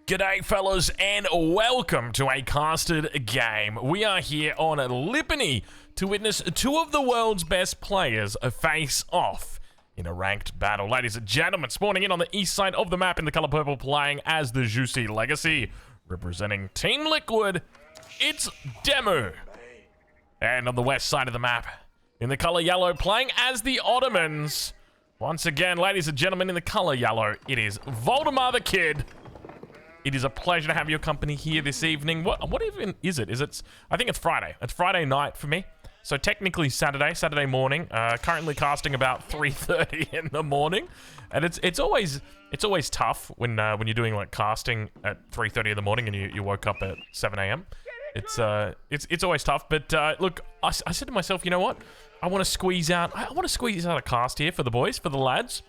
G'day fellas and welcome to a casted game. We are here on Lipany to witness two of the world's best players face off in a ranked battle. Ladies and gentlemen, spawning in on the east side of the map in the color purple, playing as the Juicy Legacy. Representing Team Liquid, it's Demu. And on the west side of the map, in the color yellow, playing as the Ottomans. Once again, ladies and gentlemen, in the color yellow, it is Voldemar the Kid. It is a pleasure to have your company here this evening. What even is it? I think it's Friday. It's Friday night for me. So technically Saturday morning. Currently casting about 3:30 in the morning. And it's always tough when you're doing like casting at 3:30 in the morning and you woke up at 7 a.m. It's always tough, but look, I said to myself, you know what? I want to squeeze out a cast here for the boys, for the lads.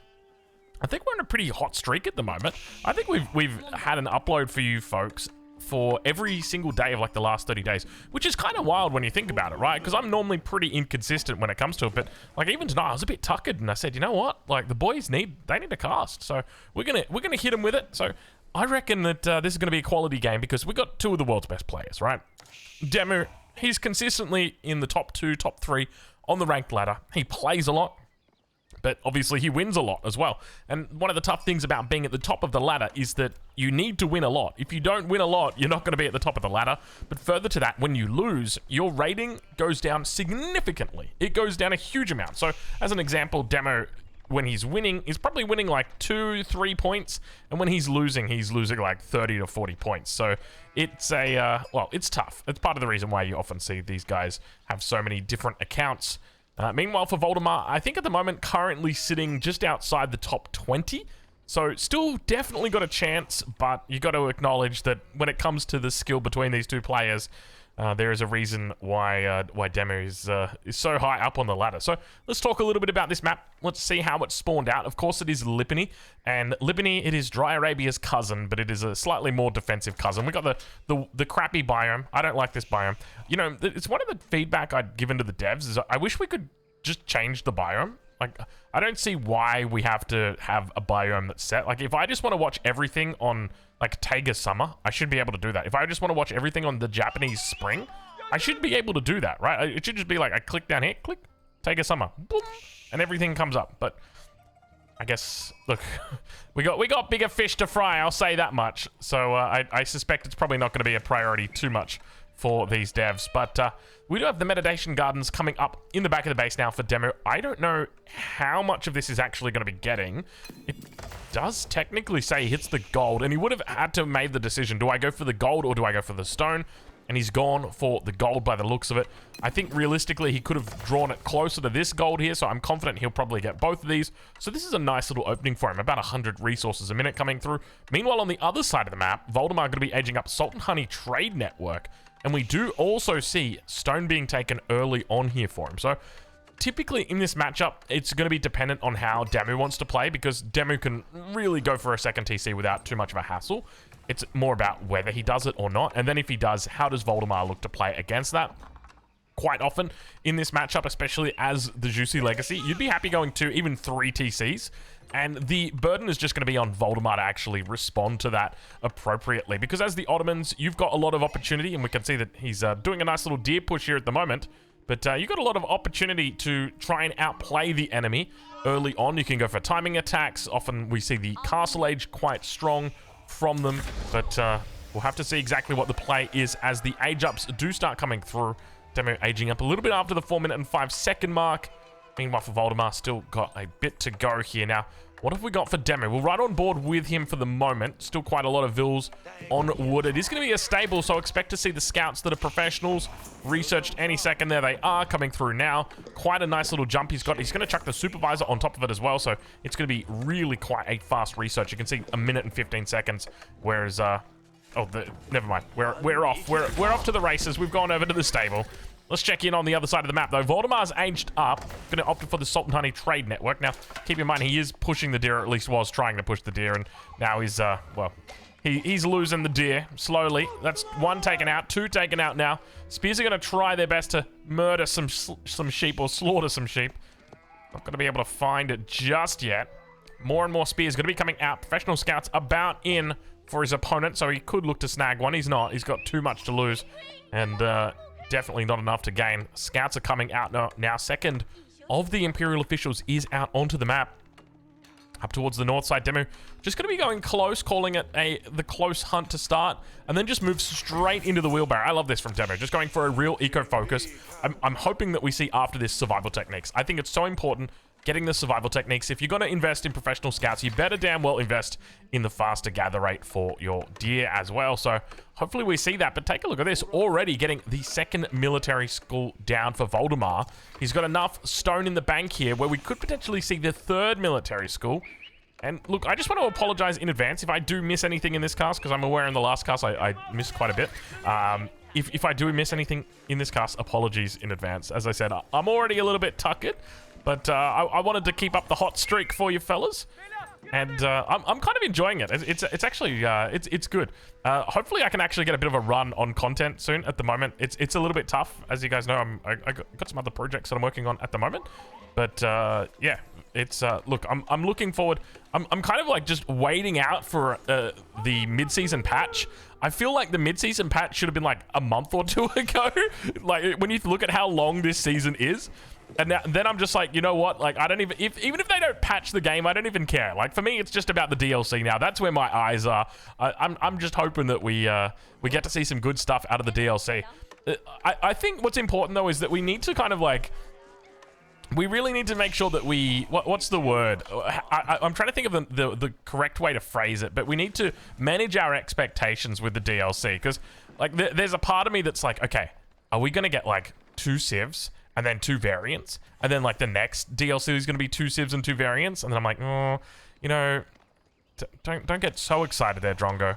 I think we're in a pretty hot streak at the moment. I think we've had an upload for you folks for every single day of like the last 30 days, which is kind of wild when you think about it, right? Because I'm normally pretty inconsistent when it comes to it, but like even tonight I was a bit tuckered and I said, you know what? Like the boys need to cast, so we're gonna hit them with it. So I reckon that this is gonna be a quality game because we got two of the world's best players, right? Demu, he's consistently in the top 2, top 3 on the ranked ladder. He plays a lot, but obviously he wins a lot as well. And one of the tough things about being at the top of the ladder is that you need to win a lot. If you don't win a lot, you're not going to be at the top of the ladder. But further to that, when you lose, your rating goes down significantly. It goes down a huge amount. So as an example, Demo, when he's winning, he's probably winning like 2-3 points. And when he's losing like 30 to 40 points. So it's it's tough. It's part of the reason why you often see these guys have so many different accounts. Meanwhile, for Voldemar, I think at the moment currently sitting just outside the top 20. So still definitely got a chance, but you got to acknowledge that when it comes to the skill between these two players, there is a reason why Demu is so high up on the ladder. So let's talk a little bit about this map. Let's see how it's spawned out. Of course, it is Lipany, and Lipany, it is Dry Arabia's cousin, but it is a slightly more defensive cousin. We got the crappy biome. I don't like this biome. You know, it's one of the feedback I'd given to the devs is I wish we could just change the biome. Like, I don't see why we have to have a biome that's set. Like, if I just want to watch everything on, like, Taiga Summer, I should be able to do that. If I just want to watch everything on the Japanese Spring, I should be able to do that, right? It should just be like, I click down here, click, Taiga Summer, boom, and everything comes up. But I guess, look, we got bigger fish to fry, I'll say that much. So I suspect it's probably not going to be a priority too much for these devs, but we do have the Meditation Gardens coming up in the back of the base now for Demo. I don't know how much of this is actually going to be getting. It does technically say he hits the gold, and he would have had to have made the decision, do I go for the gold or do I go for the stone? And he's gone for the gold by the looks of it. I think realistically he could have drawn it closer to this gold here, so I'm confident he'll probably get both of these. So this is a nice little opening for him, about 100 resources a minute coming through. Meanwhile, on the other side of the map, Voldemar going to be edging up Sultanate trade network. And we do also see stone being taken early on here for him. So typically in this matchup, it's going to be dependent on how Demu wants to play, because Demu can really go for a second TC without too much of a hassle. It's more about whether he does it or not. And then if he does, how does Voldemar look to play against that? Quite often in this matchup, especially as the Juicy Legacy, you'd be happy going 2, even 3 TCs. And the burden is just going to be on Voldemar to actually respond to that appropriately. Because as the Ottomans, you've got a lot of opportunity, and we can see that he's doing a nice little deer push here at the moment. But you've got a lot of opportunity to try and outplay the enemy early on. You can go for timing attacks. Often we see the Castle Age quite strong from them. But we'll have to see exactly what the play is as the age ups do start coming through. Demo aging up a little bit after the 4 minute and 5 second mark. Meanwhile, for Voldemar, still got a bit to go here. Now, what have we got for Demo? We're right on board with him for the moment. Still quite a lot of vills on wood. It is going to be a stable, so expect to see the scouts that are professionals researched any second. There they are, coming through now. Quite a nice little jump he's got. He's going to chuck the supervisor on top of it as well, so it's going to be really quite a fast research. You can see 1 minute and 15 seconds, whereas... never mind. We're off. We're off to the races. We've gone over to the stable. Let's check in on the other side of the map, though. Voldemar's aged up. Going to opt for the Sultanate trade network. Now, keep in mind, he is pushing the deer, or at least was trying to push the deer, and now he's, he's losing the deer slowly. That's 1 taken out, 2 taken out now. Spears are going to try their best to murder some sheep, or slaughter some sheep. Not going to be able to find it just yet. More and more spears going to be coming out. Professional scouts about in for his opponent, so he could look to snag one. He's not. He's got too much to lose, and definitely not enough to gain. Scouts are coming out now. Second of the Imperial officials is out onto the map, up towards the north side. Demu just going to be going close, calling it the close hunt to start, and then just move straight into the wheelbarrow. I love this from Demu, just going for a real eco focus. I'm hoping that we see after this survival techniques. I think it's so important getting the survival techniques. If you're going to invest in professional scouts, you better damn well invest in the faster gather rate for your deer as well. So hopefully we see that. But take a look at this, already getting the second military school down for Voldemar. He's got enough stone in the bank here where we could potentially see the third military school. And look, I just want to apologize in advance if I do miss anything in this cast, because I'm aware in the last cast I missed quite a bit. If I do miss anything in this cast, apologies in advance. As I said, I'm already a little bit tuckered, but I wanted to keep up the hot streak for you fellas, and I'm kind of enjoying it. It's actually it's good. Hopefully I can actually get a bit of a run on content soon. At the moment, it's a little bit tough, as you guys know. I got some other projects that I'm working on at the moment, but yeah, it's look, I'm looking forward. I'm kind of like just waiting out for the mid-season patch. I feel like the mid-season patch should have been like a month or two ago. Like when you look at how long this season is. And then I'm just like, you know what? Like, I don't even... Even if they don't patch the game, I don't even care. Like, for me, it's just about the DLC now. That's where my eyes are. I'm just hoping that we get to see some good stuff out of the DLC. I think what's important, though, is that we need to kind of, like... We really need to make sure that we... What's the word? I'm trying to think of the correct way to phrase it, but we need to manage our expectations with the DLC. Because, like, there's a part of me that's like, okay, are we going to get, like, 2 civs? And then 2 variants, and then like the next DLC is going to be 2 civs and 2 variants, and then I'm like, oh, you know, don't get so excited there, Drongo.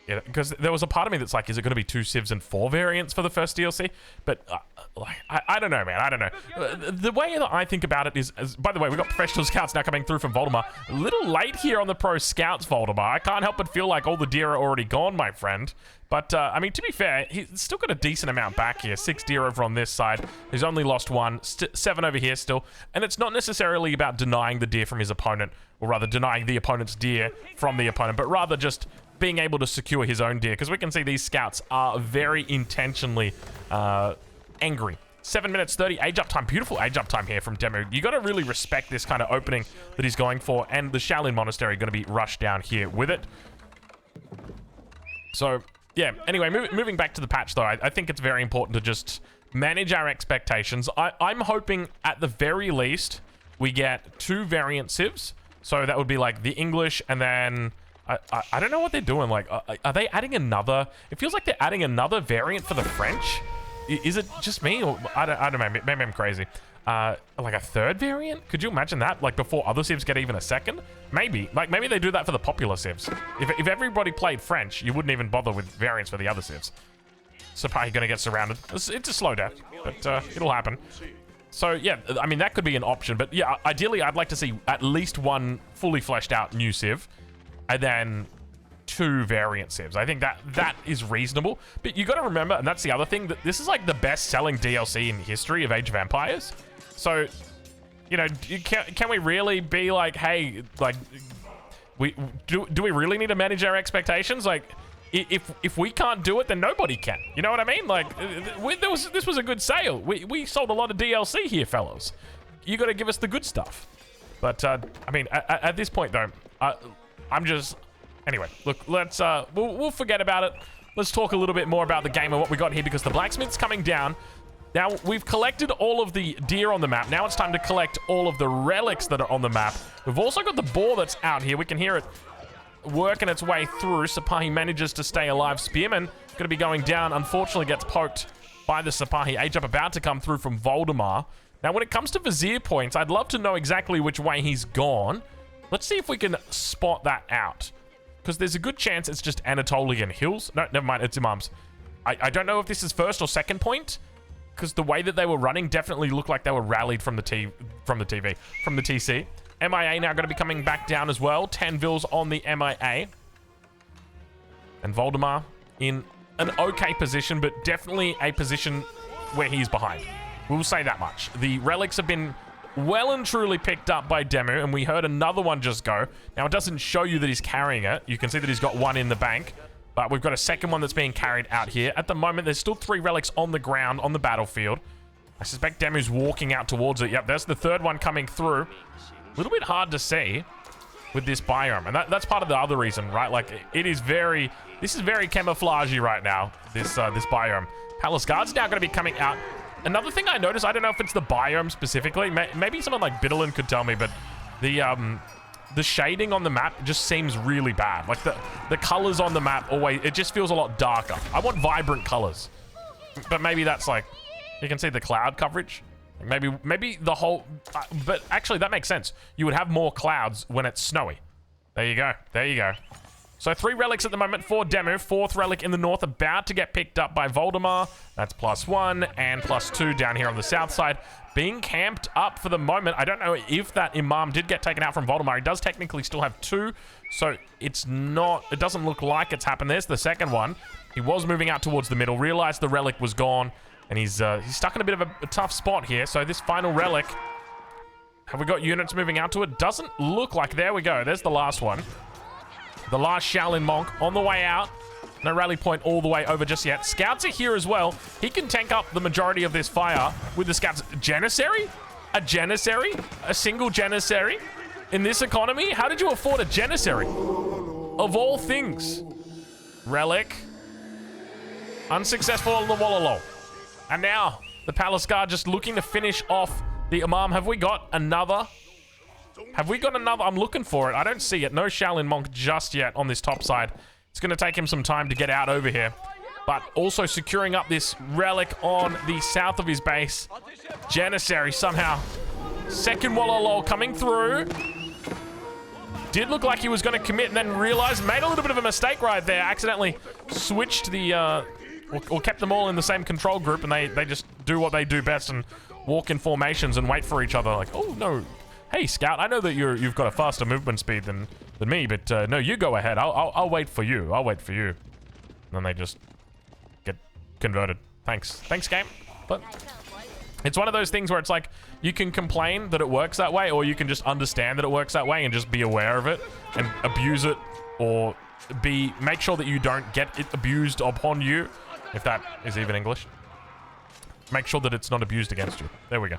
Yeah, because there was a part of me that's like, is it going to be 2 civs and 4 variants for the first DLC? But like, I don't know, man. I don't know. The way that I think about it is, by the way, we've got professional scouts now coming through from Voldemar. A little late here on the pro scouts, Voldemar. I can't help but feel like all the deer are already gone, my friend. But, I mean, to be fair, he's still got a decent amount back here. 6 deer over on this side. He's only lost 1. 7 over here still. And it's not necessarily about denying the deer from his opponent, or rather denying the opponent's deer from the opponent, but rather just being able to secure his own deer. Because we can see these scouts are very intentionally angry. 7 minutes 30 age up time. Beautiful age up time here from Demu. You got to really respect this kind of opening that he's going for. And the Shaolin Monastery are going to be rushed down here with it. So... yeah, anyway, moving back to the patch, though, I think it's very important to just manage our expectations. I'm hoping, at the very least, we get 2 variant civs. So that would be, like, the English, and then... I don't know what they're doing. Like, are they adding another... It feels like they're adding another variant for the French. Is it just me? Or I don't know. Maybe I'm crazy. Like a 3rd variant? Could you imagine that? Like, before other civs get even a 2nd? Maybe. Like, maybe they do that for the popular civs. If everybody played French, you wouldn't even bother with variants for the other civs. Sapahi gonna get surrounded. It's a slow death, but it'll happen. So, yeah, I mean, that could be an option. But, yeah, ideally, I'd like to see at least 1 fully fleshed out new civ, and then 2 variant civs. I think that is reasonable. But you got to remember, and that's the other thing, that this is, like, the best-selling DLC in history of Age of Empires. So, you know, can we really be like, hey, like, do we really need to manage our expectations? Like, if we can't do it, then nobody can. You know what I mean? Like, this was a good sale. We sold a lot of DLC here, fellas. You got to give us the good stuff. But I mean, at this point, though, I'm just... Anyway, look, let's we'll forget about it. Let's talk a little bit more about the game and what we got here, because the blacksmith's coming down. Now, we've collected all of the deer on the map. Now it's time to collect all of the relics that are on the map. We've also got the boar that's out here. We can hear it working its way through. Sapahi manages to stay alive. Spearman going to be going down. Unfortunately, gets poked by the Sapahi. Age up about to come through from Voldemar. Now, when it comes to Vizier points, I'd love to know exactly which way he's gone. Let's see if we can spot that out, because there's a good chance it's just Anatolian hills. No, never mind. It's Imams. I don't know if this is 1st or 2nd point, because the way that they were running definitely looked like they were rallied from the TC. MIA now going to be coming back down as well. 10 Vils on the MIA. And Voldemar in an okay position, but definitely a position where he's behind. We'll say that much. The relics have been well and truly picked up by Demu, and we heard another one just go. Now, it doesn't show you that he's carrying it. You can see that he's got one in the bank, but we've got a second one that's being carried out here. At the moment, there's still 3 relics on the ground on the battlefield. I suspect Demu's walking out towards it. Yep, there's the third one coming through. A little bit hard to see with this biome, and that's part of the other reason, right? Like, this is very camouflagey right now, this biome. Palace Guard's now going to be coming out. Another thing I noticed, I don't know if it's the biome specifically, maybe someone like Biddlein could tell me, but the shading on the map just seems really bad. Like, the colors on the map always, it just feels a lot darker. I want vibrant colors, but maybe that's like, you can see the cloud coverage. Maybe the whole, but actually that makes sense. You would have more clouds when it's snowy. There you go. There you go. So 3 relics at the moment for Demu. 4th relic in the north about to get picked up by Voldemar. That's +1 and +2 down here on the south side. Being camped up for the moment. I don't know if that Imam did get taken out from Voldemar. He does technically still have 2. So it doesn't look like it's happened. There's the second one. He was moving out towards the middle. Realized the relic was gone. And he's stuck in a bit of a tough spot here. So this final relic, have we got units moving out to it? Doesn't look like. There we go. There's the last one. The last Shaolin monk on the way out. No rally point all the way over just yet. Scouts are here as well. He can tank up the majority of this fire with the scouts. Janissary? A Janissary? A single Janissary? In this economy? How did you afford a Janissary? Of all things. Relic. Unsuccessful on the Wallalol. And now, the Palace Guard just looking to finish off the Imam. Have we got another? Have we got another? I'm looking for it. I don't see it. No Shaolin Monk just yet on this top side. It's going to take him some time to get out over here. But also securing up this relic on the south of his base. Janissary somehow. Second Wallalol coming through. Did look like he was going to commit and then realized, made a little bit of a mistake right there. Accidentally switched the... Or kept them all in the same control group, and they just do what they do best and walk in formations and wait for each other. Like, oh no, hey Scout, I know that you've got a faster movement speed than me, but no, you go ahead. I'll wait for you. I'll wait for you. And then they just get converted. Thanks, game. But it's one of those things where it's like you can complain that it works that way, or you can just understand that it works that way and just be aware of it and abuse it, or make sure that you don't get it abused upon you. If that is even English. Make sure that it's not abused against you. There we go.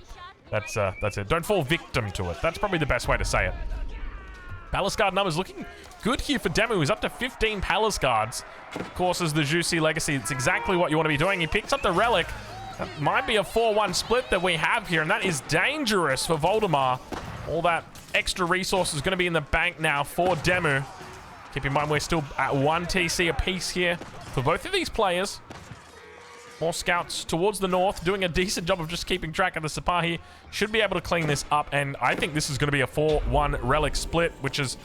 That's it. Don't fall victim to it. That's probably the best way to say it. Palace Guard numbers looking good here for Demu. He's up to 15 Palace Guards. Of course, as the Juicy Legacy, it's exactly what you want to be doing. He picks up the Relic. That might be a 4-1 split that we have here, and that is dangerous for Voldemar. All that extra resource is going to be in the bank now for Demu. Keep in mind, we're still at 1 TC apiece here for both of these players. More scouts towards the north, doing a decent job of just keeping track of the Sipahi. Should be able to clean this up, and I think this is going to be a 4-1 relic split, which is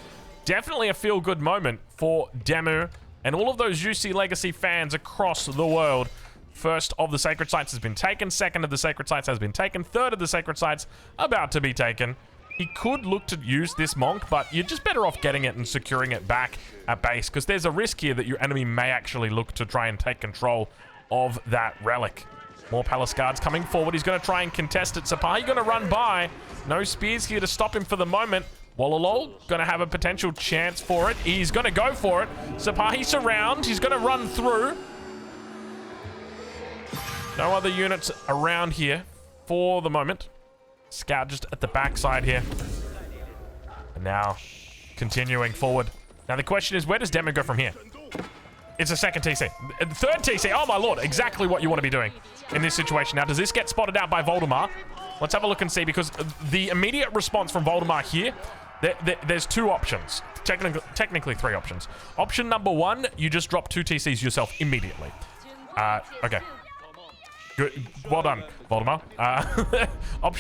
definitely a feel-good moment for Demu and all of those Juicy Legacy fans across the world. First of the Sacred Sites has been taken. Second of the Sacred Sites has been taken. Third of the Sacred Sites about to be taken. He could look to use this Monk, but you're just better off getting it and securing it back at base, because there's a risk here that your enemy may actually look to try and take control of that relic. More Palace Guards coming forward. He's going to try and contest it. Sipahi going to run by. No spears here to stop him for the moment. Wallalol going to have a potential chance for it. He's going to go for it. Sipahi surround. He's going to run through. No other units around here for the moment. Scout just at the backside here. And now continuing forward. Now the question is, where does Demu go from here? It's a second TC. Third TC. Oh my lord. Exactly what you want to be doing in this situation. Now, does this get spotted out by Voldemar? Let's have a look and see, because the immediate response from Voldemar here, there's 2 options. Technically 3 options. Option number 1, you just drop 2 TCs yourself immediately. Okay. Good. Well done, Voldemar.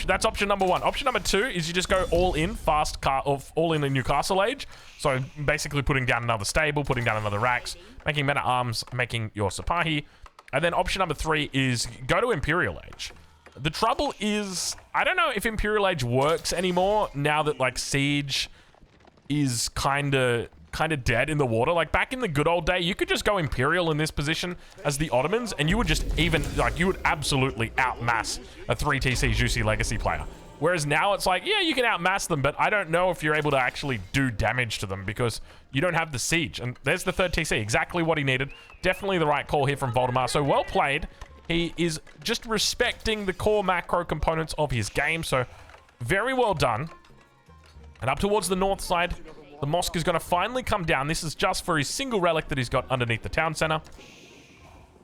That's option number 1. Option number 2 is you just go all in all in Newcastle Age. So basically putting down another stable, putting down another Rax, making meta arms, making your Sipahi. And then option number 3 is go to Imperial Age. The trouble is, I don't know if Imperial Age works anymore now that like Siege is kind of dead in the water. Like back in the good old day, you could just go Imperial in this position as the Ottomans, and you would just you would absolutely outmass a 3 TC Juicy Legacy player. Whereas now it's like, yeah, you can outmass them, but I don't know if you're able to actually do damage to them because you don't have the siege. And there's the third TC, exactly what he needed. Definitely the right call here from Voldemar. So well played. He is just respecting the core macro components of his game. So very well done. And up towards the north side, the mosque is going to finally come down. This is just for his single relic that he's got underneath the town center.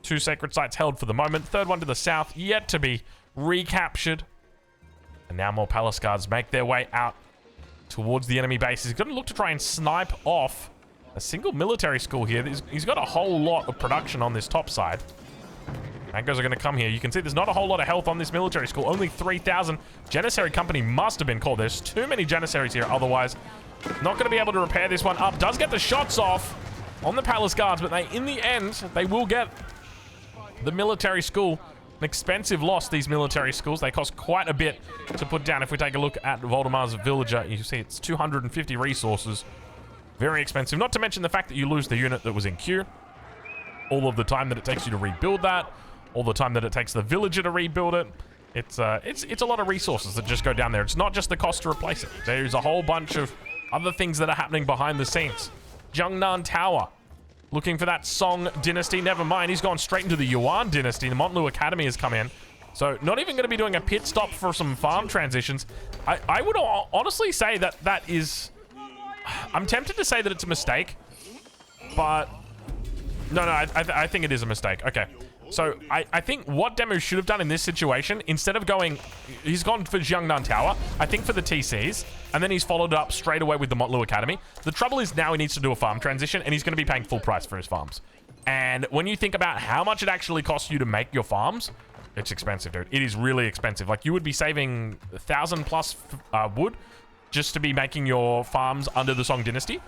2 sacred sites held for the moment. Third one to the south, yet to be recaptured. And now more palace guards make their way out towards the enemy base. He's going to look to try and snipe off a single military school here. He's got a whole lot of production on this top side. Mangoes are going to come here. You can see there's not a whole lot of health on this military school. Only 3,000. Janissary company must have been called. There's too many Janissaries here. Otherwise, not going to be able to repair this one up. Does get the shots off on the palace guards, but in the end, they will get the military school. An expensive loss, these military schools. They cost quite a bit to put down. If we take a look at Voldemar's villager, you see it's 250 resources. Very expensive. Not to mention the fact that you lose the unit that was in queue. All of the time that it takes you to rebuild that. All the time that it takes the villager to rebuild it. It's a lot of resources that just go down there. It's not just the cost to replace it. There's a whole bunch of other things that are happening behind the scenes. Jiangnan Tower. Looking for that Song dynasty. Never mind. He's gone straight into the Yuan dynasty. The Montlu Academy has come in. So not even going to be doing a pit stop for some farm transitions. I would honestly say that is... I'm tempted to say that it's a mistake. But... No, I think it is a mistake. Okay. So I think what Demu should have done in this situation, instead of going... He's gone for Jiangnan Tower, I think for the TCs, and then he's followed up straight away with the Montlu Academy. The trouble is now he needs to do a farm transition, and he's going to be paying full price for his farms. And when you think about how much it actually costs you to make your farms, it's expensive, dude. It is really expensive. Like, you would be saving 1,000 plus wood just to be making your farms under the Song dynasty.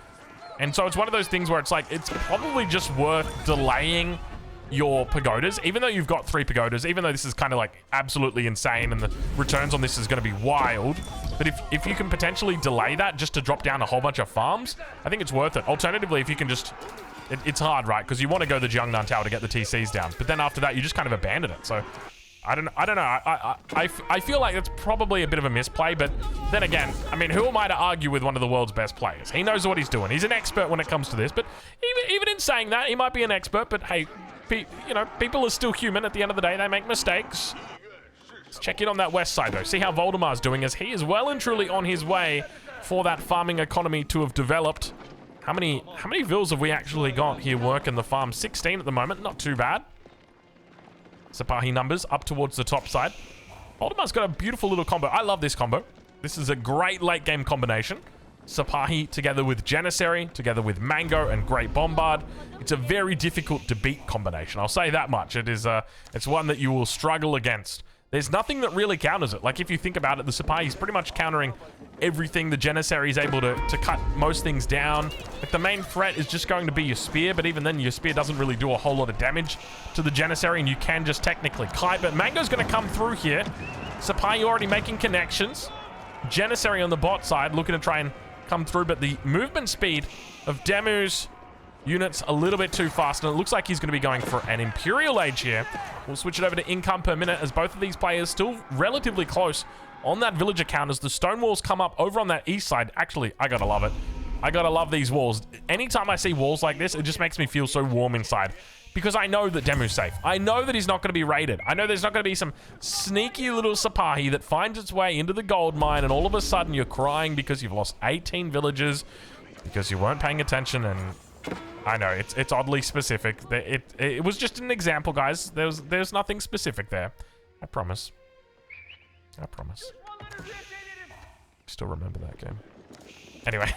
And so it's one of those things where it's like, it's probably just worth delaying your pagodas, even though you've got 3 pagodas, even though this is kind of like absolutely insane and the returns on this is going to be wild. But if you can potentially delay that just to drop down a whole bunch of farms, I think it's worth it. Alternatively, if you can just... It's hard, right? Because you want to go the Jiangnan Tower to get the TCs down. But then after that, you just kind of abandon it. So, I don't know. I feel like it's probably a bit of a misplay. But then again, I mean, who am I to argue with one of the world's best players? He knows what he's doing. He's an expert when it comes to this. But even in saying that, he might be an expert. But hey... You know, people are still human at the end of the day. They make mistakes. Let's check in on that west side, though. See how Voldemar's doing, as he is well and truly on his way for that farming economy to have developed. How many vills have we actually got here working the farm? 16 at the moment. Not too bad. Sipahi numbers up towards the top side. Voldemar's got a beautiful little combo. I love this combo. This is a great late game combination. Sipahi together with Janissary, together with Mango and Great Bombard. It's a very difficult to beat combination. I'll say that much. It's one that you will struggle against. There's nothing that really counters it. Like, if you think about it, the Sipahi is pretty much countering everything. The Janissary is able to cut most things down. Like, the main threat is just going to be your spear, but even then, your spear doesn't really do a whole lot of damage to the Janissary, and you can just technically kite. But Mango's going to come through here. Sipahi already making connections. Janissary on the bot side looking to try and come through, but the movement speed of Demu's units a little bit too fast, and it looks like he's going to be going for an Imperial Age here. We'll switch it over to income per minute, as both of these players still relatively close on that villager count as the stone walls come up over on that east side. Actually, I gotta love it. I gotta love these walls. Anytime I see walls like this, it just makes me feel so warm inside. Because I know that Demu's safe. I know that he's not going to be raided. I know there's not going to be some sneaky little Sipahi that finds its way into the gold mine, and all of a sudden you're crying because you've lost 18 villagers because you weren't paying attention. And I know it's oddly specific. It was just an example, guys. There's nothing specific there. I promise. I promise. Still remember that game. Anyway,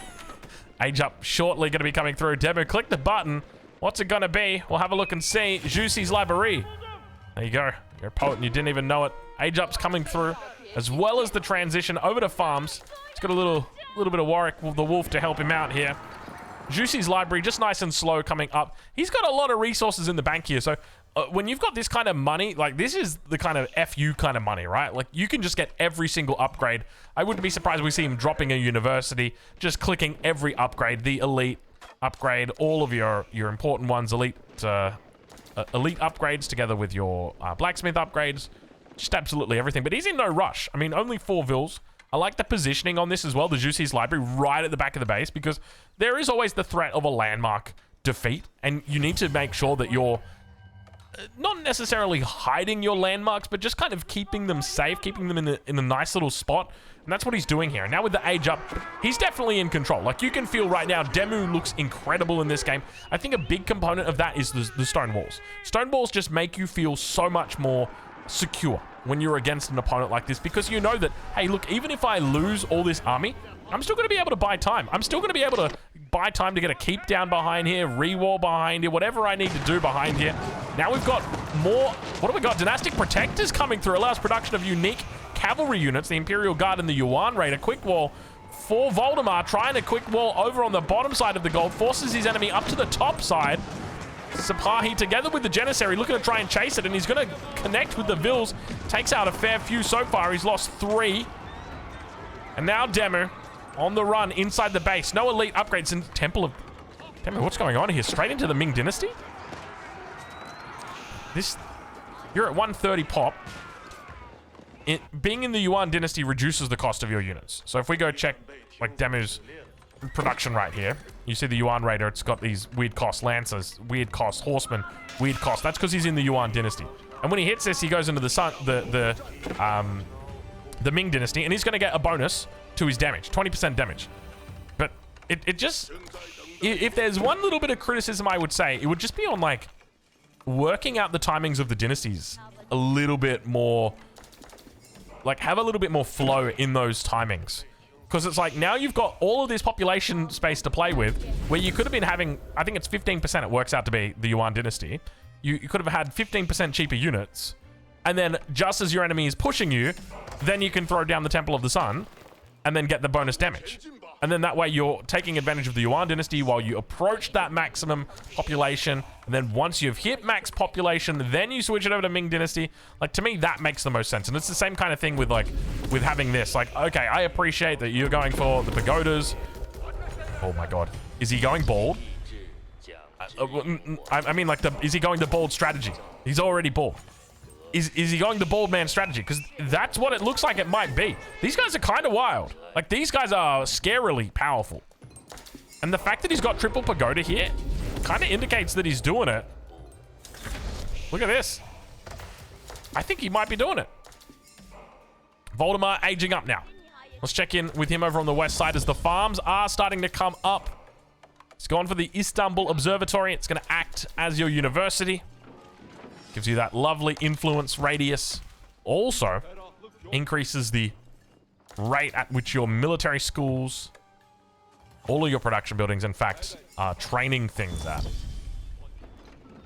Age Up shortly going to be coming through. Demu, click the button. What's it gonna be? We'll have a look and see. Jusey's Library. There you go. You're a poet and you didn't even know it. Age Up's coming through, as well as the transition over to farms. It's got a little bit of Warwick, the wolf, to help him out here. Jusey's Library, just nice and slow coming up. He's got a lot of resources in the bank here, so when you've got this kind of money, like, this is the kind of FU kind of money, right? Like, you can just get every single upgrade. I wouldn't be surprised if we see him dropping a university, just clicking every upgrade, the elite upgrade, all of your important ones, elite upgrades together with your blacksmith upgrades. just absolutely everything. But he's in no rush. I mean, only 4 Vils. I like the positioning on this as well, the Juicy's library right at the back of the base, because there is always the threat of a landmark defeat, and you need to make sure that you're not necessarily hiding your landmarks, but just kind of keeping them safe, keeping them in a nice little spot. And that's what he's doing here. Now with the age up, he's definitely in control. Like, you can feel right now, Demu looks incredible in this game. I think a big component of that is the stone walls. Stone walls just make you feel so much more secure when you're against an opponent like this, because you know that, hey, look, even if I lose all this army, I'm still going to be able to buy time. I'm still going to be able to buy time to get a keep down behind here, re-wall behind here, whatever I need to do behind here. Now we've got more, what do we got? Dynastic Protectors coming through, allows production of unique cavalry units, the Imperial Guard and the Yuan Raider. Quick wall for Voldemar, trying to quick wall over on the bottom side of the gold, forces his enemy up to the top side. Sipahi together with the Janissary looking to try and chase it, and he's going to connect with the Vils. Takes out a fair few so far. He's lost 3. And now Demu on the run inside the base. No elite upgrades in Temple of... Demu, what's going on here? Straight into the Ming Dynasty? You're at 130 pop. Being in the Yuan Dynasty reduces the cost of your units. So if we go check, like, Demu's production right here, you see the Yuan Raider, it's got these weird cost Lancers, weird cost Horsemen, weird cost. That's because he's in the Yuan Dynasty. And when he hits this, he goes into the Ming Dynasty, and he's going to get a bonus to his damage, 20% damage. But it just... If there's one little bit of criticism I would say, it would just be on, like, working out the timings of the dynasties a little bit more... Like, have a little bit more flow in those timings. Because it's like, now you've got all of this population space to play with, where you could have been having, I think it's 15% it works out to be, the Yuan Dynasty. You could have had 15% cheaper units, and then just as your enemy is pushing you, then you can throw down the Temple of the Sun, and then get the bonus damage. And then that way you're taking advantage of the Yuan Dynasty while you approach that maximum population. And then once you've hit max population, then you switch it over to Ming Dynasty. Like, to me, that makes the most sense. And it's the same kind of thing with, like, with having this. Like, okay, I appreciate that you're going for the pagodas. Oh my god. Is he going bald? I mean, like, is he going the bald strategy? He's already bald. Is he going the bald man strategy? Because that's what it looks like it might be. These guys are kind of wild. Like, these guys are scarily powerful. And the fact that he's got triple pagoda here kind of indicates that he's doing it. Look at this. I think he might be doing it. Voldemar aging up now. Let's check in with him over on the west side as the farms are starting to come up. It's gone for the Istanbul Observatory. It's going to act as your university. Gives you that lovely influence radius. Also increases the rate at which your military schools, all of your production buildings, in fact, are training things at.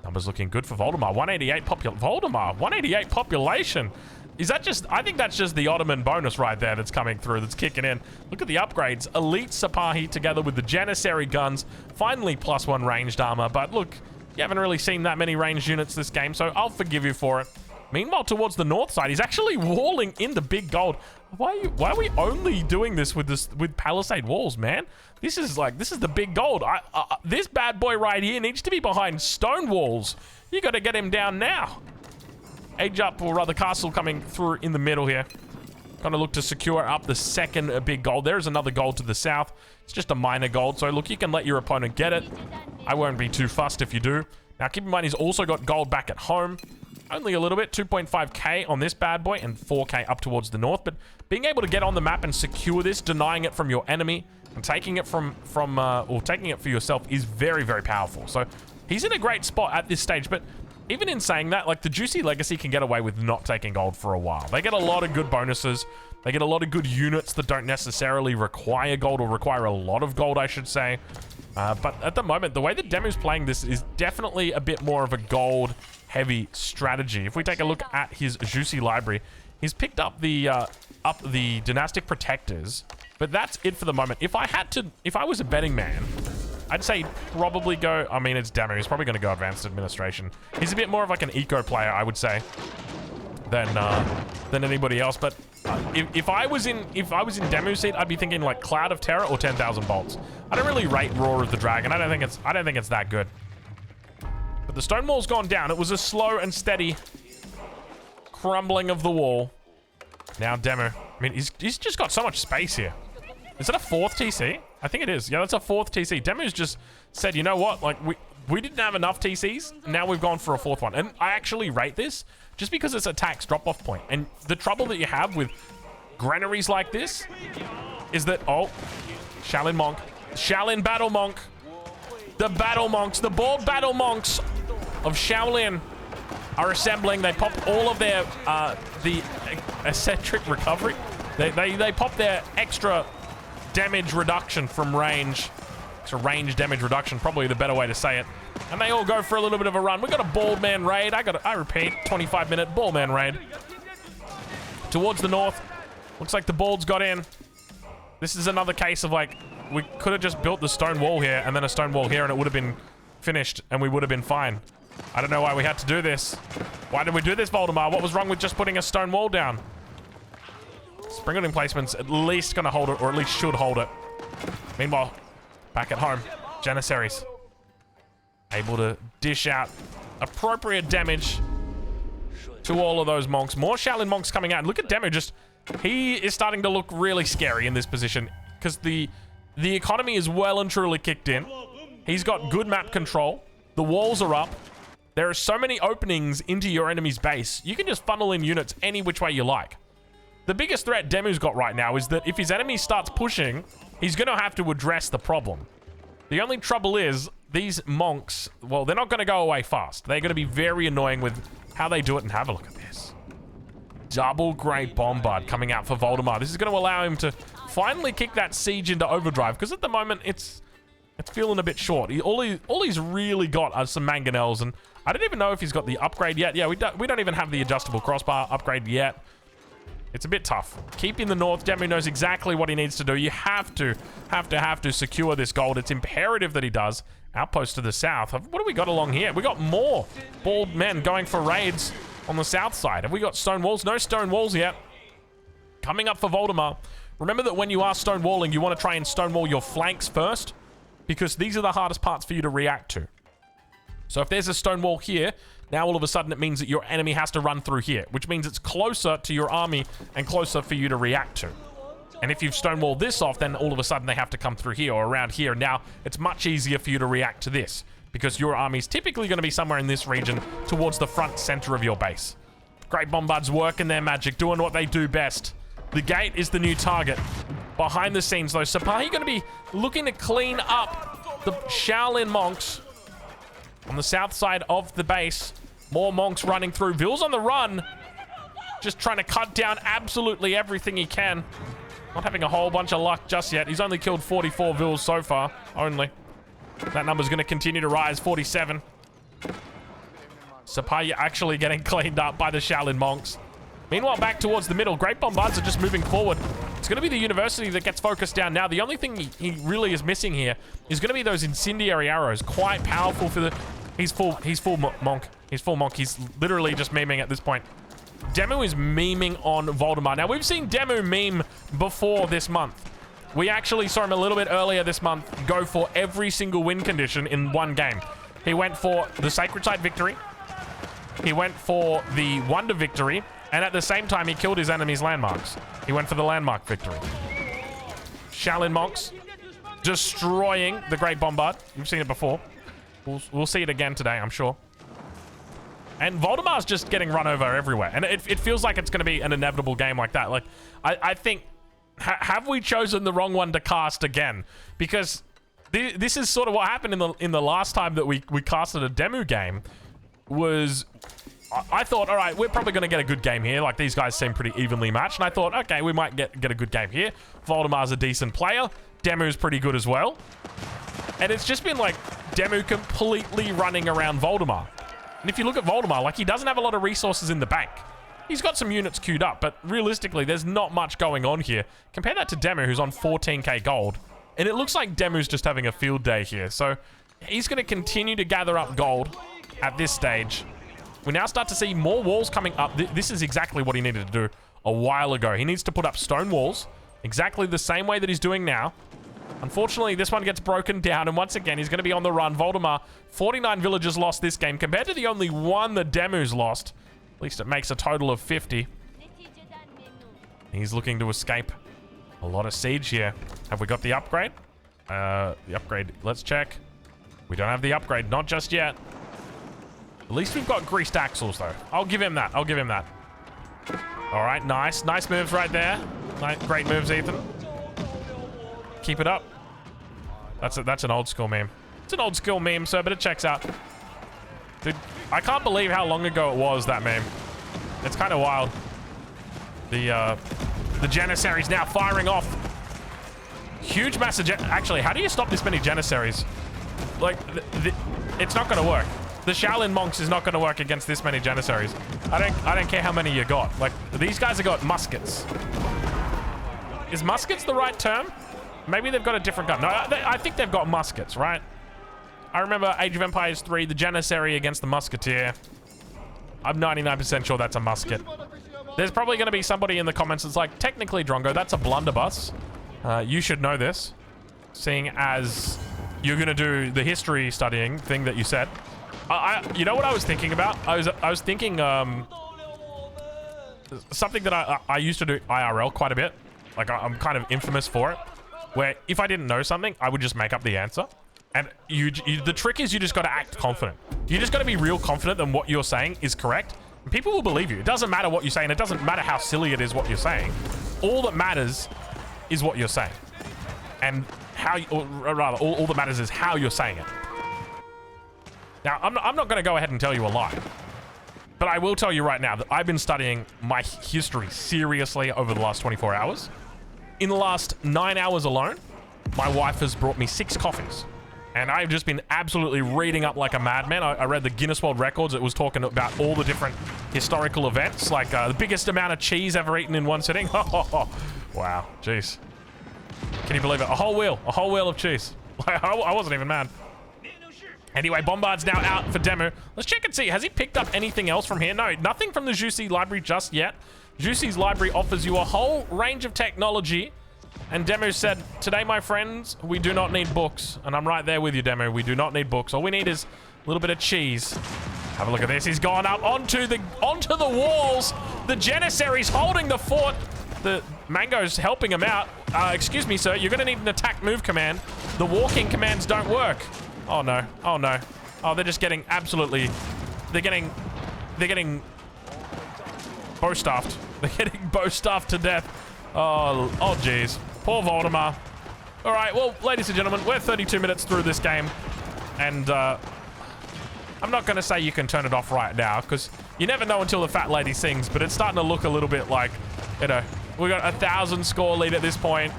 Numbers looking good for Voldemar. 188 Voldemar, 188 population. Is that just... I think that's just the Ottoman bonus right there that's coming through, that's kicking in. Look at the upgrades. Elite Sipahi together with the Janissary guns. Finally +1 ranged armor. But look... You haven't really seen that many ranged units this game, so I'll forgive you for it. Meanwhile, towards the north side, he's actually walling in the big gold. Why are we only doing this with palisade walls, man? This is the big gold. This bad boy right here needs to be behind stone walls. You got to get him down now. Age up, or rather castle coming through in the middle here. Gonna look to secure up the second big gold. There is another gold to the south. It's just a minor gold, so look, you can let your opponent get it. I won't be too fussed if you do. Now, keep in mind, he's also got gold back at home. Only a little bit, 2.5k on this bad boy and 4k up towards the north. But being able to get on the map and secure this, denying it from your enemy, and taking it or taking it for yourself is very, very powerful. So he's in a great spot at this stage, but even in saying that, like, the Juicy Legacy can get away with not taking gold for a while. They get a lot of good bonuses. They get a lot of good units that don't necessarily require gold, or require a lot of gold, I should say. But at the moment, the way that Demu's playing this is definitely a bit more of a gold-heavy strategy. If we take a look at his Juicy library, he's picked up the Dynastic Protectors, but that's it for the moment. If I was a betting man, I'd say probably go... I mean, it's Demu. He's probably going to go Advanced Administration. He's a bit more of like an eco player, I would say, than anybody else. But if I was in Demu's seat, I'd be thinking like Cloud of Terror or 10,000 Bolts. I don't really rate Roar of the Dragon. I don't think it's that good. But the stone wall's gone down. It was a slow and steady crumbling of the wall. Now Demu. I mean, he's just got so much space here. Is that a 4th TC? I think it is. Yeah, that's a 4th TC. Demu's just said, you know what? Like, we didn't have enough TCs. Now we've gone for a 4th one. And I actually rate this just because it's a tax drop-off point. And the trouble that you have with granaries like this is that, oh, Shaolin Monk. Shaolin Battle Monk. The Battle Monks, the board Battle Monks of Shaolin are assembling. They popped all of their, the eccentric recovery. They popped their extra damage reduction from range. So range damage reduction, probably the better way to say it. And they all go for a little bit of a run. We got a bald man raid. I repeat, 25-minute bald man raid. Towards the north. Looks like the balds got in. This is another case of like, we could have just built the stone wall here and then a stone wall here and it would have been finished and we would have been fine. I don't know why we had to do this. Why did we do this, Voldemar? What was wrong with just putting a stone wall down? Springald emplacements at least gonna hold it, or at least should hold it. Meanwhile, back at home, Janissaries able to dish out appropriate damage to all of those monks. More Shaolin monks coming out. Look at Demu, just he is starting to look really scary in this position because the economy is well and truly kicked in. He's got good map control. The walls are up. There are so many openings into your enemy's base. You can just funnel in units any which way you like. The biggest threat Demu's got right now is that if his enemy starts pushing, he's going to have to address the problem. The only trouble is these monks, well, they're not going to go away fast. They're going to be very annoying with how they do it, and have a look at this. Double Great Bombard coming out for Voldemar. This is going to allow him to finally kick that siege into overdrive, because at the moment it's feeling a bit short. All he's really got are some mangonels, and I don't even know if he's got the upgrade yet. Yeah, we don't even have the adjustable crossbar upgrade yet. It's a bit tough. Keeping the north, Demu knows exactly what he needs to do. You have to secure this gold. It's imperative that he does. Outpost to the south. What do we got along here? We got more bald men going for raids on the south side. Have we got stone walls? No stone walls yet. Coming up for Voldemar. Remember that when you are stone walling, you want to try and stonewall your flanks first, because these are the hardest parts for you to react to. So if there's a stone wall here, now all of a sudden it means that your enemy has to run through here, which means it's closer to your army and closer for you to react to. And if you've stonewalled this off, then all of a sudden they have to come through here or around here. Now it's much easier for you to react to this, because your army's typically going to be somewhere in this region towards the front center of your base. Great Bombards working their magic, doing what they do best. The gate is the new target. Behind the scenes, though, Sipahi going to be looking to clean up the Shaolin monks on the south side of the base. More monks running through. Vil's on the run, just trying to cut down absolutely everything he can. Not having a whole bunch of luck just yet. He's only killed 44 Vils so far, only. That number's going to continue to rise, 47. Sipahi actually getting cleaned up by the Shaolin monks. Meanwhile, back towards the middle, Great Bombards are just moving forward. It's going to be the university that gets focused down now. The only thing he really is missing here is going to be those incendiary arrows. Quite powerful for the... He's full monk. He's full monk. He's literally just memeing at this point. Demu is memeing on Voldemar. Now, we've seen Demu meme before this month. We actually saw him a little bit earlier this month go for every single win condition in one game. He went for the Sacred Site victory. He went for the Wonder victory. And at the same time, he killed his enemy's landmarks. He went for the landmark victory. Shaolin monks destroying the Great Bombard. You've seen it before. We'll see it again today, I'm sure. And Voldemar's just getting run over everywhere. And it feels like it's going to be an inevitable game like that. Like, I think... have we chosen the wrong one to cast again? Because this is sort of what happened in the last time that we casted a Demu game. Was... I thought, all right, we're probably going to get a good game here. Like, these guys seem pretty evenly matched. And I thought, okay, we might get a good game here. Voldemar's a decent player. Demu's pretty good as well. And it's just been, like, Demu completely running around Voldemar. And if you look at Voldemar, like, he doesn't have a lot of resources in the bank. He's got some units queued up, but realistically, there's not much going on here. Compare that to Demu, who's on 14k gold. And it looks like Demu's just having a field day here. So he's going to continue to gather up gold at this stage. We now start to see more walls coming up. This is exactly what he needed to do a while ago. He needs to put up stone walls exactly the same way that he's doing now. Unfortunately, this one gets broken down, and once again, he's going to be on the run. Voldemar, 49 villagers lost this game, compared to the only one that Demu's lost. At least it makes a total of 50. He's looking to escape. A lot of siege here. Have we got the upgrade? The upgrade, let's check. We don't have the upgrade, not just yet. At least we've got greased axles, though. I'll give him that. I'll give him that. All right, nice. Nice moves right there. Great moves, Ethan. Keep it up. That's an old school meme. It's an old school meme, sir, but it checks out. Dude, I can't believe how long ago it was, that meme. It's kind of wild. The Janissary's now firing off. Huge massive actually, how do you stop this many Janissaries? Like, it's not going to work. The Shaolin monks is not going to work against this many Janissaries. I don't care how many you got. Like, these guys have got muskets. Is muskets the right term? Maybe they've got a different gun. No, I think they've got muskets, right? I remember Age of Empires 3, the Janissary against the musketeer. I'm 99% sure that's a musket. There's probably going to be somebody in the comments that's like, technically, Drongo, that's a blunderbuss. You should know this, seeing as you're going to do the history studying thing that you said. You know what I was thinking about? I was thinking something that I used to do IRL quite a bit. Like, I'm kind of infamous for it, where if I didn't know something, I would just make up the answer. And the trick is you just got to act confident. You just got to be real confident that what you're saying is correct. And people will believe you. It doesn't matter what you say, and it doesn't matter how silly it is what you're saying. All that matters is what you're saying. And how, or rather, all that matters is how you're saying it. Now, I'm not going to go ahead and tell you a lie. But I will tell you right now that I've been studying my history seriously over the last 24 hours. In the last 9 hours alone, my wife has brought me 6 coffees. And I've just been absolutely reading up like a madman. I read the Guinness World Records. It was talking about all the different historical events, like the biggest amount of cheese ever eaten in one sitting. Wow, jeez. Can you believe it? A whole wheel of cheese. I wasn't even mad. Anyway, Bombard's now out for demo. Let's check and see. Has he picked up anything else from here? No, nothing from the Juicy library just yet. Juicy's library offers you a whole range of technology. And Demu said, today, my friends, we do not need books. And I'm right there with you, Demu. We do not need books. All we need is a little bit of cheese. Have a look at this. He's gone up onto the walls. The Janissary's holding the fort. The Mango's helping him out. Excuse me, sir. You're going to need an attack move command. The walking commands don't work. Oh, no. Oh, no. Oh, they're just getting absolutely... They're getting bow-staffed. They're getting bow-staffed to death. Oh, jeez. Poor Voldemar. All right, well, ladies and gentlemen, we're 32 minutes through this game. And I'm not going to say you can turn it off right now, because you never know until the fat lady sings, but it's starting to look a little bit like, you know, we got a 1,000 score lead at this point.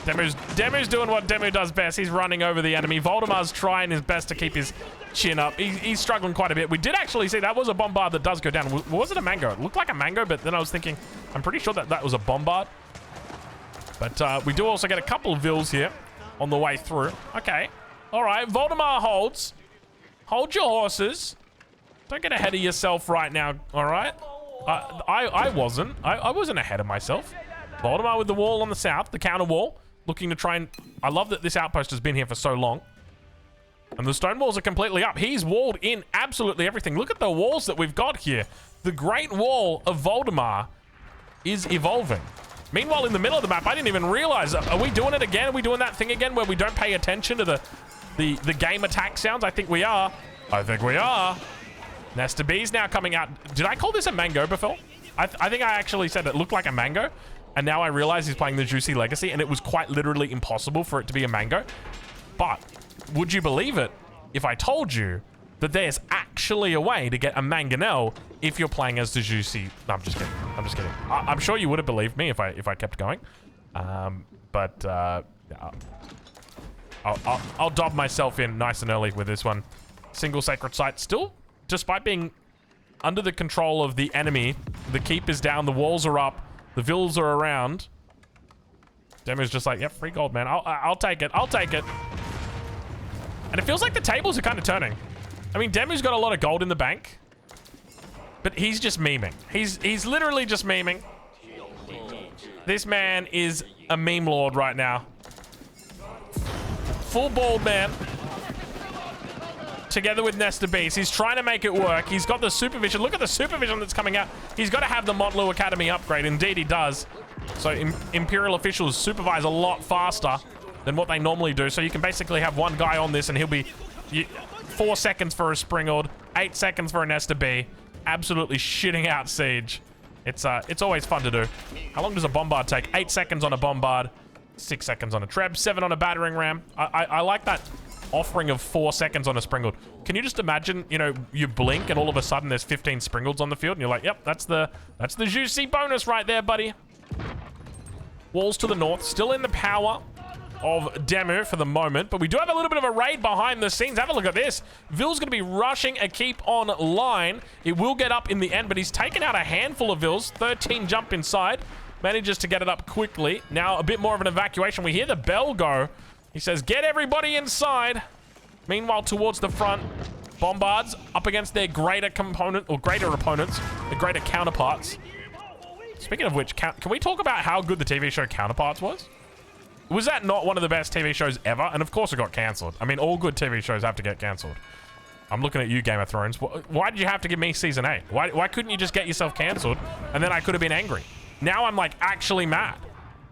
Demu's doing what Demu does best. He's running over the enemy. Voldemar's trying his best to keep his chin up. He's struggling quite a bit. We did actually see that was a bombard that does go down. Was it a mango? It looked like a mango, but then I was thinking, I'm pretty sure that was a bombard. But we do also get a couple of vills here on the way through. Okay. All right. Voldemar holds. Hold your horses. Don't get ahead of yourself right now. All right. I wasn't ahead of myself. Voldemar with the wall on the south, the counter wall. Looking to try and... I love that this outpost has been here for so long. And the stone walls are completely up. He's walled in absolutely everything. Look at the walls that we've got here. The Great Wall of Voldemar is evolving. Meanwhile, in the middle of the map, I didn't even realize... Are we doing it again? Are we doing that thing again where we don't pay attention to the game attack sounds? I think we are. I think we are. Nesta B's now coming out. Did I call this a mango before? I think I actually said it looked like a mango. And now I realize he's playing the Juicy Legacy, and it was quite literally impossible for it to be a mango. But would you believe it if I told you that there's actually a way to get a mangonel if you're playing as the Juicy? No, I'm just kidding. I'm just kidding. I'm sure you would have believed me if I kept going. I'll dob myself in nice and early with this one. Single sacred site still, despite being under the control of the enemy, the keep is down, the walls are up. The vills are around. Demu's just like, yep, free gold, man. I'll take it. I'll take it. And it feels like the tables are kind of turning. I mean, Demu's got a lot of gold in the bank. But he's just memeing. He's literally just memeing. This man is a meme lord right now. Full bald man. together with Nesta Beast. He's trying to make it work. He's got the supervision. Look at the supervision that's coming out. He's got to have the Motlu Academy upgrade. Indeed, he does. So Imperial officials supervise a lot faster than what they normally do. So you can basically have one guy on this and he'll be 4 seconds for a Springald, 8 seconds for a Nesta B. Absolutely shitting out siege. It's always fun to do. How long does a bombard take? 8 seconds on a bombard, 6 seconds on a Treb, 7 on a battering ram. I like that offering of 4 seconds on a Springald. Can you just imagine, you know, you blink and all of a sudden there's 15 Springalds on the field and you're like, yep, that's the juicy bonus right there, buddy. Walls to the north, still in the power of Demu for the moment, but we do have a little bit of a raid behind the scenes. Have a look at this. Ville's going to be rushing a keep online. It will get up in the end, but he's taken out a handful of Villes. 13 jump inside. Manages to get it up quickly. Now a bit more of an evacuation. We hear the bell go. He says, get everybody inside. Meanwhile, towards the front, bombards up against their greater component, or greater opponents, the greater counterparts. Speaking of which, can we talk about how good the TV show Counterparts was? Was that not one of the best TV shows ever? And of course it got cancelled. I mean, all good TV shows have to get cancelled. I'm looking at you, Game of Thrones. Why did you have to give me season 8? Why couldn't you just get yourself cancelled and then I could have been angry? Now I'm like actually mad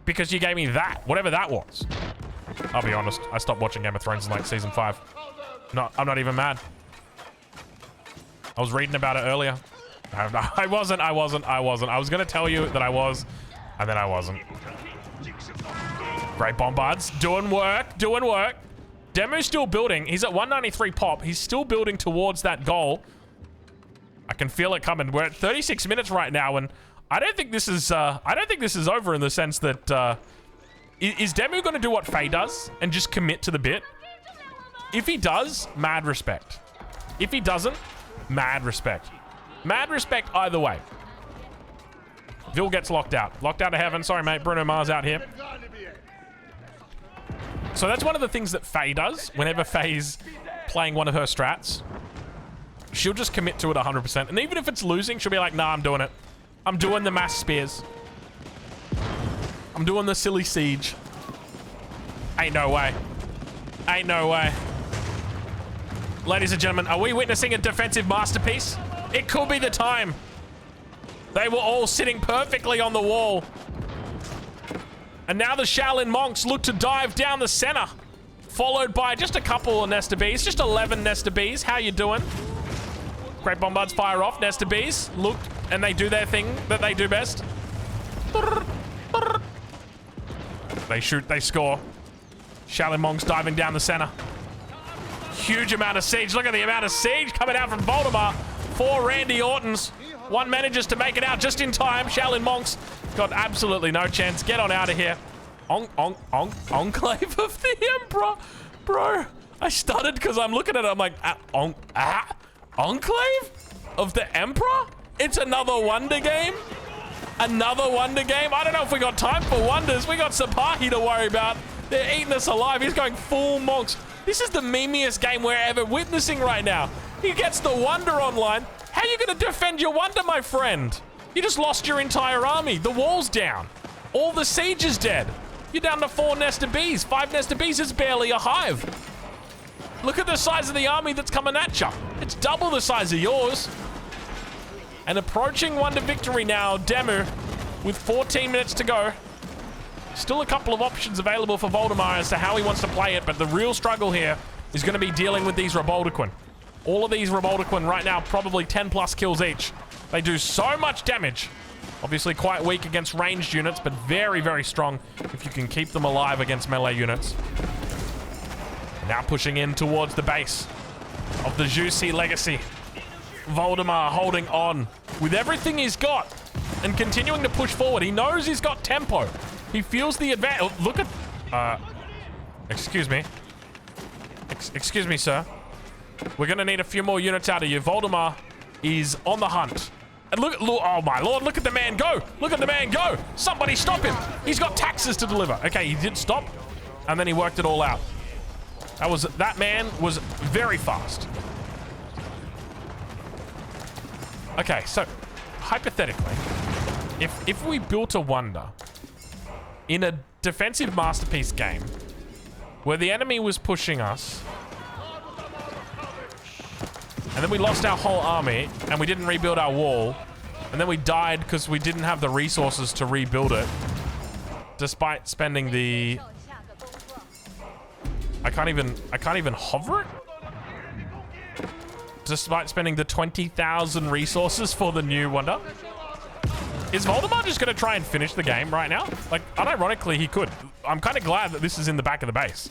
because you gave me that, whatever that was. I'll be honest, I stopped watching Game of Thrones in like season 5. No, I'm not even mad. I was reading about it earlier. I wasn't. I was going to tell you that I was, and then I wasn't. Great bombards. Doing work. Demu's still building. He's at 193 pop. He's still building towards that goal. I can feel it coming. We're at 36 minutes right now, and I don't think this is over in the sense that is Demu going to do what Faye does and just commit to the bit? If he does, mad respect. If he doesn't, mad respect. Mad respect either way. Ville gets locked out. Locked out of heaven. Sorry, mate. Bruno Mars out here. So that's one of the things that Faye does whenever Faye's playing one of her strats. She'll just commit to it 100%. And even if it's losing, she'll be like, nah, I'm doing it. I'm doing the mass spears. I'm doing the silly siege. Ain't no way. Ain't no way. Ladies and gentlemen, are we witnessing a defensive masterpiece? It could be the time. They were all sitting perfectly on the wall. And now the Shaolin monks look to dive down the center, followed by just a couple of Nesta Bees, just 11 Nesta Bees. How you doing? Great bombards fire off. Nesta Bees look, and they do their thing that they do best. They shoot, they score. Shaolin monks diving down the center. Huge amount of siege. Look at the amount of siege coming out from Voldemar. 4 Randy Ortons. One manages to make it out just in time. Shaolin monks got absolutely no chance. Get on out of here. Enclave of the Emperor. Bro, I stuttered because I'm looking at it. I'm like, Enclave of the Emperor? It's another wonder game? Another wonder game? I don't know if we got time for wonders. We got Sapahi to worry about. They're eating us alive. He's going full monks. This is the memeiest game we're ever witnessing right now. He gets the wonder online. How are you going to defend your wonder, my friend? You just lost your entire army. The wall's down. All the siege is dead. You're down to 4 Nesta Bees. 5 Nesta Bees is barely a hive. Look at the size of the army that's coming at you. It's double the size of yours. And approaching wonder victory now, Demu, with 14 minutes to go. Still a couple of options available for Voldemar as to how he wants to play it, but the real struggle here is going to be dealing with these Reboldequin. All of these Reboldequin right now, probably 10 plus kills each. They do so much damage. Obviously quite weak against ranged units, but very, very strong if you can keep them alive against melee units. Now pushing in towards the base of the Juicy Legacy. Voldemar holding on with everything he's got and continuing to push forward. He knows he's got tempo. He feels the advantage. Oh, look at... excuse me. Excuse me, sir. We're going to need a few more units out of you. Voldemar is on the hunt. And look, oh my lord, look at the man go. Look at the man go. Somebody stop him. He's got taxes to deliver. Okay, he did stop. And then he worked it all out. That man was very fast. Okay, so hypothetically, if we built a wonder in a defensive masterpiece game where the enemy was pushing us And then we lost our whole army, and we didn't rebuild our wall. And then we died because we didn't have the resources to rebuild it. Despite spending the... I can't even hover it? Despite spending the 20,000 resources for the new wonder. Is Voldemort just going to try and finish the game right now? Like, unironically, he could. I'm kind of glad that this is in the back of the base.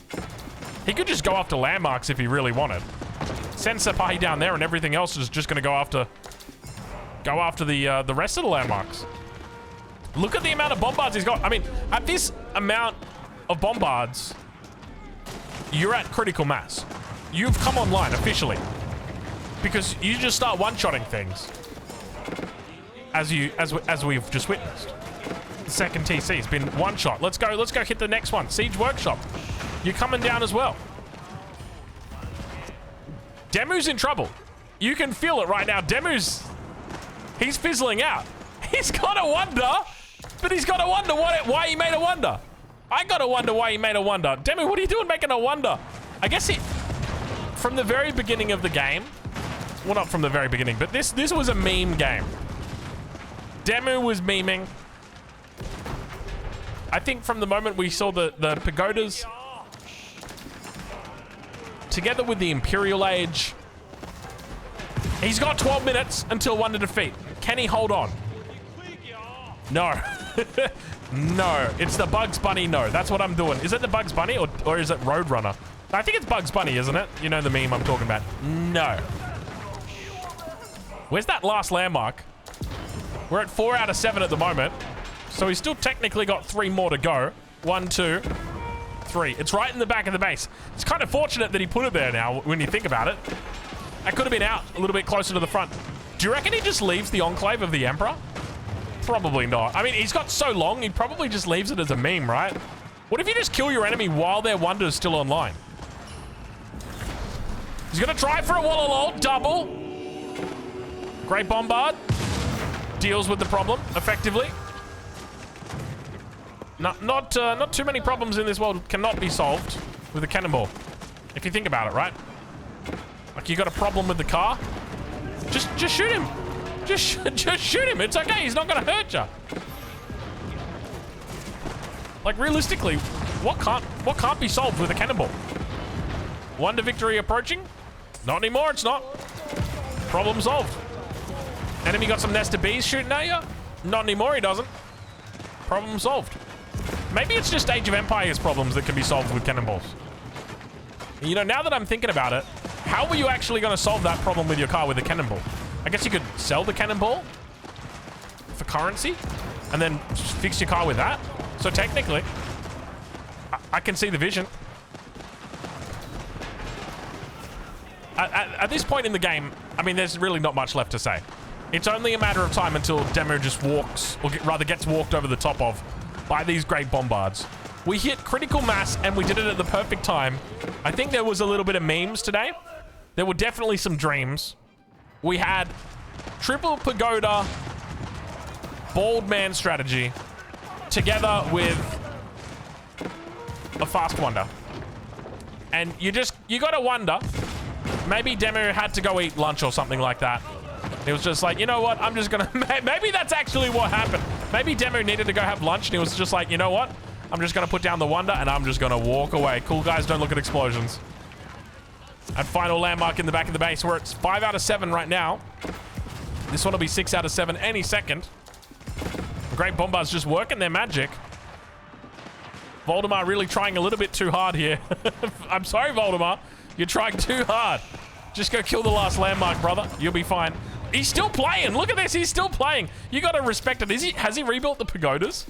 He could just go after landmarks if he really wanted. Send Sepahi down there and everything else is just going to go after the rest of the landmarks. Look at the amount of bombards he's got. I mean, at this amount of bombards, you're at critical mass. You've come online officially. Because you just start one-shotting things. As we've just witnessed. The second TC has been one shot. Let's go hit the next one. Siege Workshop. You're coming down as well. Demu's in trouble. You can feel it right now. He's fizzling out. He's got a wonder, but he's got to wonder why he made a wonder. I got to wonder why he made a wonder. Demu, what are you doing making a wonder? I guess from the very beginning of the game, well, not from the very beginning, but this was a meme game. Demu was memeing. I think from the moment we saw the pagodas together with the Imperial Age, he's got 12 minutes until wonder defeat. Can he hold on? No. No, it's the Bugs Bunny no. That's what I'm doing. Is it the Bugs Bunny or is it Roadrunner? I think it's Bugs Bunny, isn't it? You know the meme I'm talking about. No. Where's that last landmark? We're at 4 out of 7 at the moment. So he's still technically got 3 more to go. 1, 2, 3. It's right in the back of the base. It's kind of fortunate that he put it there now when you think about it. That could have been out a little bit closer to the front. Do you reckon he just leaves the Enclave of the Emperor? Probably not. I mean, he's got so long, he probably just leaves it as a meme, right? What if you just kill your enemy while their wonder's still online? He's gonna try for a Wallalold double. Great Bombard. Deals with the problem effectively. Not too many problems in this world cannot be solved with a cannonball. If you think about it, right? Like you got a problem with the car, just shoot him. Just shoot him. It's okay. He's not gonna hurt you. Like realistically, what can't be solved with a cannonball? Wonder victory approaching? Not anymore. It's not. Problem solved. Enemy got some nested bees shooting at you? Not anymore. He doesn't. Problem solved. Maybe it's just Age of Empires problems that can be solved with cannonballs. You know, now that I'm thinking about it, how were you actually going to solve that problem with your car with a cannonball? I guess you could sell the cannonball for currency and then fix your car with that. So technically, I can see the vision. At this point in the game, I mean, there's really not much left to say. It's only a matter of time until Demu just walks, or rather gets walked over the top of by these great bombards. We hit critical mass and we did it at the perfect time. I think there was a little bit of memes today. There were definitely some dreams. We had triple pagoda, bald man strategy together with a fast wonder. And you gotta wonder, maybe Demu had to go eat lunch or something like that. He was just like, you know what, I'm just gonna, maybe that's actually what happened. Maybe Demu needed to go have lunch and he was just like, you know what, I'm just gonna put down the wonder and I'm just gonna walk away. Cool guys, don't look at explosions. And final landmark in the back of the base where it's 5 out of 7 right now. This one will be 6 out of 7 any second. The great bombards just working their magic. Voldemort really trying a little bit too hard here. I'm sorry, Voldemort. You're trying too hard. Just go kill the last landmark, brother. You'll be fine. He's still playing. Look at this. He's still playing. You got to respect it. Has he rebuilt the pagodas?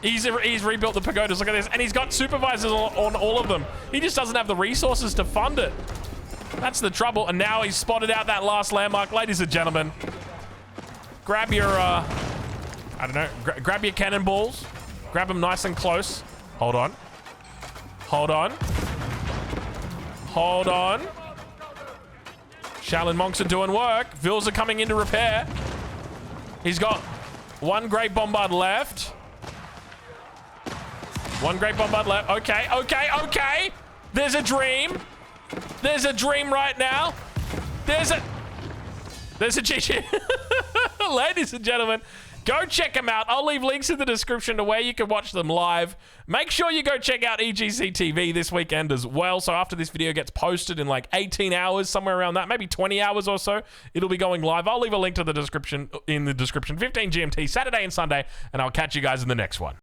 He's rebuilt the pagodas. Look at this. And he's got supervisors on all of them. He just doesn't have the resources to fund it. That's the trouble. And now he's spotted out that last landmark. Ladies and gentlemen, grab your, I don't know, grab your cannonballs. Grab them nice and close. Hold on. Hold on. Hold on. Shaolin monks are doing work. Vils are coming into repair. He's got one great bombard left. One great bombard left. Okay, okay, okay. There's a dream. There's a dream right now. There's a GG. Ladies and gentlemen, go check them out. I'll leave links in the description to where you can watch them live. Make sure you go check out EGC TV this weekend as well. So after this video gets posted in like 18 hours, somewhere around that, maybe 20 hours or so, it'll be going live. I'll leave a link to the description in the description. 15 GMT, Saturday and Sunday, and I'll catch you guys in the next one.